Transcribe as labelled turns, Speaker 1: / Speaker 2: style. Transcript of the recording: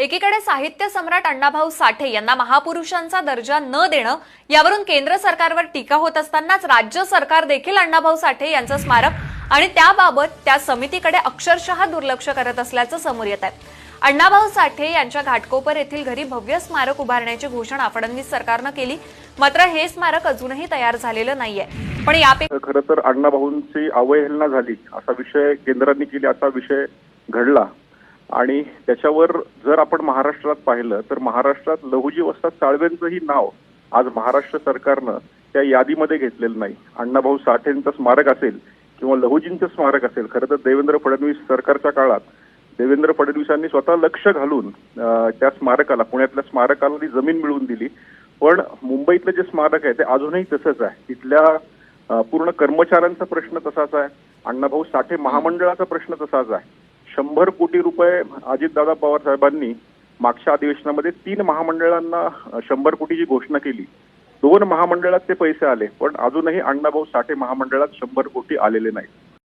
Speaker 1: एकीकडे साहित्य सम्राट अण्णाभाऊ साठे यांना महापुरुषांचा दर्जा न देणं यावरून केंद्र सरकारवर टीका होत असतानाच राज्य सरकार देखील अण्णाभाऊ साठे यांचं स्मारक आणि त्याबाबत त्या समितीकडे अक्षरशः दुर्लक्ष करत असल्याचं समोर येत आहे। अण्णाभाऊ साठे यांच्या घाटकोपर येथील घरी भव्य स्मारक उभारण्याची घोषणा फडणवीस सरकारनं केली, मात्र हे स्मारक अजूनही तयार झालेलं नाहीये। पण यापैकी
Speaker 2: खरं तर अण्णाभाऊंची अवहेलना झाली असा विषय केंद्राने केली, असा विषय घडला आणि त्याच्यावर जर आपण महाराष्ट्रात पाहिलं तर महाराष्ट्रात लहुजी वस्ताद साळवेंचंही नाव आज महाराष्ट्र सरकारनं त्या यादीमध्ये घेतलेलं नाही। अण्णाभाऊ साठेंचं स्मारक असेल किंवा लहुजींचं स्मारक असेल, खरं तर देवेंद्र फडणवीस सरकारच्या काळात देवेंद्र फडणवीसांनी स्वतः लक्ष घालून त्या स्मारकाला, पुण्यातल्या स्मारकाला ती जमीन मिळवून दिली। पण मुंबईतलं जे स्मारक आहे ते अजूनही तसंच आहे। तिथल्या पूर्ण कर्मचाऱ्यांचा प्रश्न तसाच आहे, अण्णाभाऊ साठे महामंडळाचा प्रश्न तसाच आहे। 100 कोटी रुपये अजितदादा पवार साहेबांनी मागच्या अधिवेशनामध्ये 3 महामंडळांना 100 कोटीची घोषणा केली। 2 महामंडळात ते पैसे आले, पण अजूनही अण्णाभाऊ साठे महामंडळात 100 कोटी आलेले नाहीत।